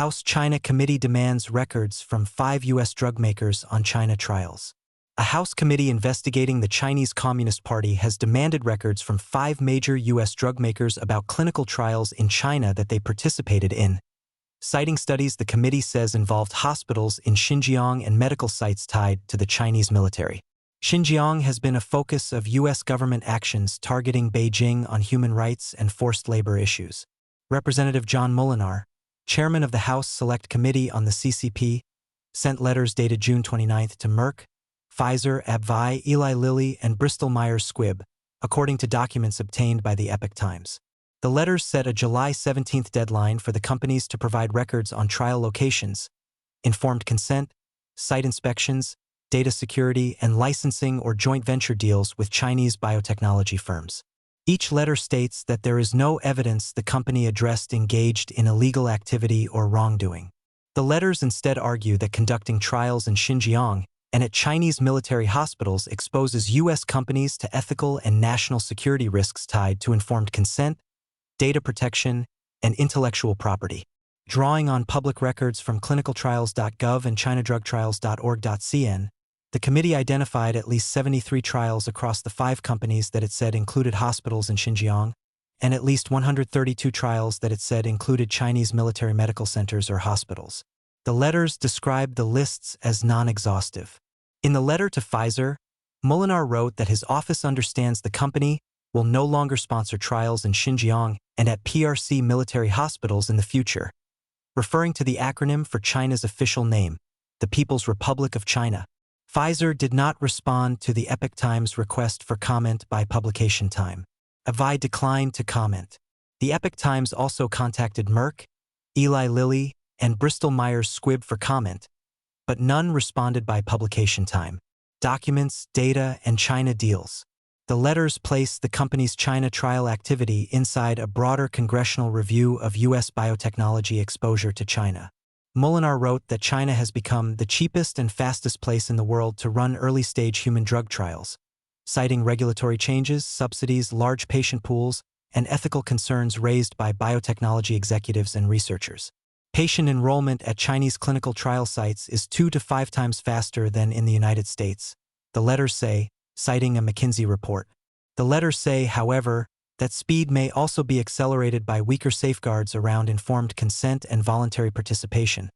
House China Committee demands records from 5 U.S. drug makers on China trials. A House committee investigating the Chinese Communist Party has demanded records from 5 major U.S. drug makers about clinical trials in China that they participated in. Citing studies the committee says involved hospitals in Xinjiang and medical sites tied to the Chinese military. Xinjiang has been a focus of U.S. government actions targeting Beijing on human rights and forced labor issues. Representative John Molinar, chairman of the House Select Committee on the CCP, sent letters dated June 29 to Merck, Pfizer, AbbVie, Eli Lilly, and Bristol Myers Squibb, according to documents obtained by the Epoch Times. The letters set a July 17 deadline for the companies to provide records on trial locations, informed consent, site inspections, data security, and licensing or joint venture deals with Chinese biotechnology firms. Each letter states that there is no evidence the company addressed engaged in illegal activity or wrongdoing. The letters instead argue that conducting trials in Xinjiang and at Chinese military hospitals exposes U.S. companies to ethical and national security risks tied to informed consent, data protection, and intellectual property. Drawing on public records from clinicaltrials.gov and chinadrugtrials.org.cn, the committee identified at least 73 trials across the 5 companies that it said included hospitals in Xinjiang, and at least 132 trials that it said included Chinese military medical centers or hospitals. The letters described the lists as non-exhaustive. In the letter to Pfizer, Molinar wrote that his office understands the company will no longer sponsor trials in Xinjiang and at PRC military hospitals in the future, referring to the acronym for China's official name, the People's Republic of China. Pfizer did not respond to the Epoch Times request for comment by publication time. AbbVie declined to comment. The Epoch Times also contacted Merck, Eli Lilly, and Bristol Myers Squibb for comment, but none responded by publication time. Documents, data, and China deals. The letters place the company's China trial activity inside a broader congressional review of U.S. biotechnology exposure to China. Molinar wrote that China has become the cheapest and fastest place in the world to run early-stage human drug trials, citing regulatory changes, subsidies, large patient pools, and ethical concerns raised by biotechnology executives and researchers. Patient enrollment at Chinese clinical trial sites is 2 to 5 times faster than in the United States, the letters say, citing a McKinsey report. The letters say, however, that speed may also be accelerated by weaker safeguards around informed consent and voluntary participation,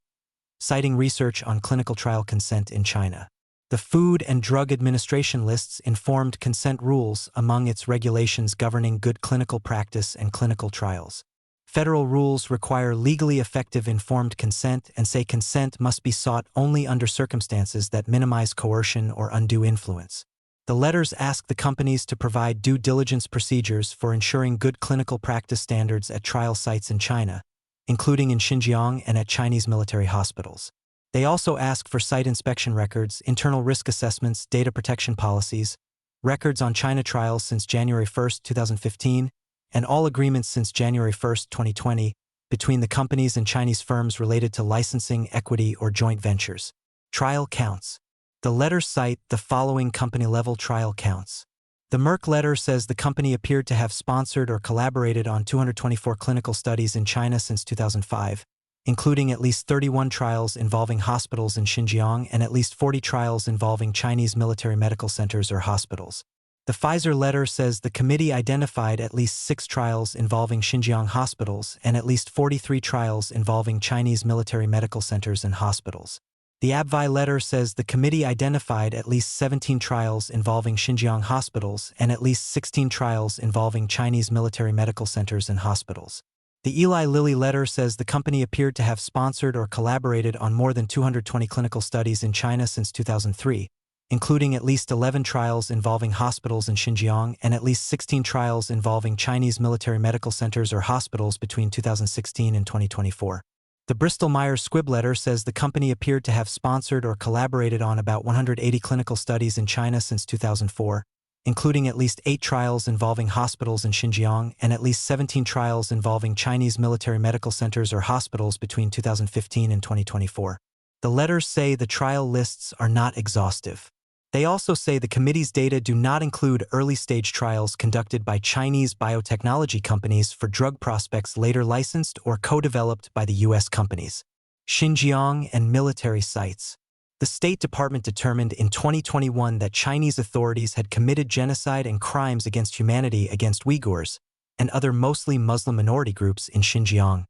citing research on clinical trial consent in China. The Food and Drug Administration lists informed consent rules among its regulations governing good clinical practice and clinical trials. Federal rules require legally effective informed consent and say consent must be sought only under circumstances that minimize coercion or undue influence. The letters ask the companies to provide due diligence procedures for ensuring good clinical practice standards at trial sites in China, including in Xinjiang and at Chinese military hospitals. They also ask for site inspection records, internal risk assessments, data protection policies, records on China trials since January 1, 2015, and all agreements since January 1, 2020, between the companies and Chinese firms related to licensing, equity, or joint ventures. Trial counts. The letters cite the following company-level trial counts. The Merck letter says the company appeared to have sponsored or collaborated on 224 clinical studies in China since 2005, including at least 31 trials involving hospitals in Xinjiang and at least 40 trials involving Chinese military medical centers or hospitals. The Pfizer letter says the committee identified at least 6 trials involving Xinjiang hospitals and at least 43 trials involving Chinese military medical centers and hospitals. The AbbVie letter says the committee identified at least 17 trials involving Xinjiang hospitals and at least 16 trials involving Chinese military medical centers and hospitals. The Eli Lilly letter says the company appeared to have sponsored or collaborated on more than 220 clinical studies in China since 2003, including at least 11 trials involving hospitals in Xinjiang and at least 16 trials involving Chinese military medical centers or hospitals between 2016 and 2024. The Bristol Myers Squibb letter says the company appeared to have sponsored or collaborated on about 180 clinical studies in China since 2004, including at least 8 trials involving hospitals in Xinjiang and at least 17 trials involving Chinese military medical centers or hospitals between 2015 and 2024. The letters say the trial lists are not exhaustive. They also say the committee's data do not include early-stage trials conducted by Chinese biotechnology companies for drug prospects later licensed or co-developed by the U.S. companies. Xinjiang and military sites. The State Department determined in 2021 that Chinese authorities had committed genocide and crimes against humanity against Uyghurs and other mostly Muslim minority groups in Xinjiang,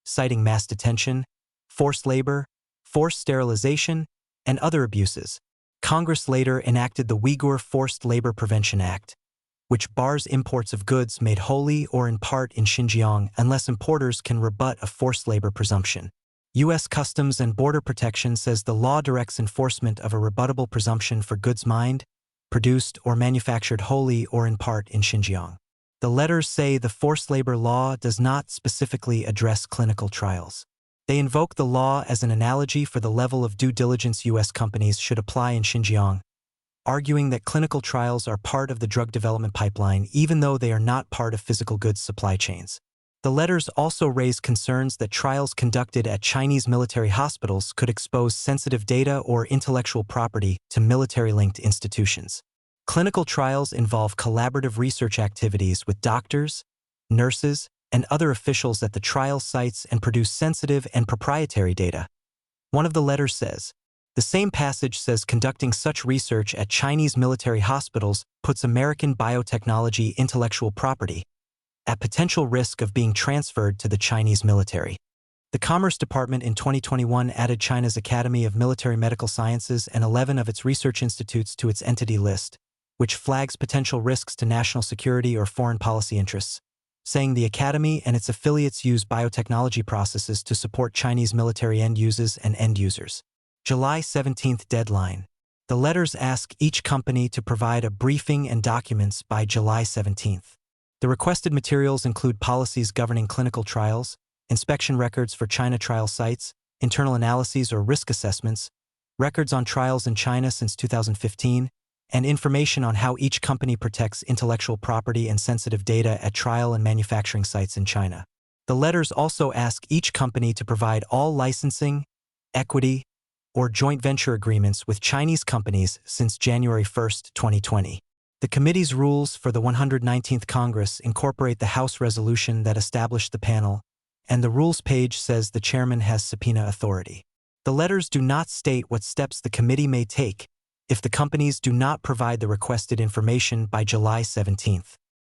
citing mass detention, forced labor, forced sterilization, and other abuses. Congress later enacted the Uyghur Forced Labor Prevention Act, which bars imports of goods made wholly or in part in Xinjiang unless importers can rebut a forced labor presumption. U.S. Customs and Border Protection says the law directs enforcement of a rebuttable presumption for goods mined, produced, or manufactured wholly or in part in Xinjiang. The letters say the forced labor law does not specifically address clinical trials. They invoke the law as an analogy for the level of due diligence U.S. companies should apply in Xinjiang, arguing that clinical trials are part of the drug development pipeline even though they are not part of physical goods supply chains. The letters also raise concerns that trials conducted at Chinese military hospitals could expose sensitive data or intellectual property to military-linked institutions. Clinical trials involve collaborative research activities with doctors, nurses, and other officials at the trial sites and produce sensitive and proprietary data. One of the letters says, the same passage says conducting such research at Chinese military hospitals puts American biotechnology intellectual property at potential risk of being transferred to the Chinese military. The Commerce Department in 2021 added China's Academy of Military Medical Sciences and 11 of its research institutes to its entity list, which flags potential risks to national security or foreign policy interests, saying the Academy and its affiliates use biotechnology processes to support Chinese military end users and end users. July 17th deadline. The letters ask each company to provide a briefing and documents by July 17th. The requested materials include policies governing clinical trials, inspection records for China trial sites, internal analyses or risk assessments, records on trials in China since 2015, and information on how each company protects intellectual property and sensitive data at trial and manufacturing sites in China. The letters also ask each company to provide all licensing, equity, or joint venture agreements with Chinese companies since January 1, 2020. The committee's rules for the 119th Congress incorporate the House resolution that established the panel, and the rules page says the chairman has subpoena authority. The letters do not state what steps the committee may take if the companies do not provide the requested information by July 17th.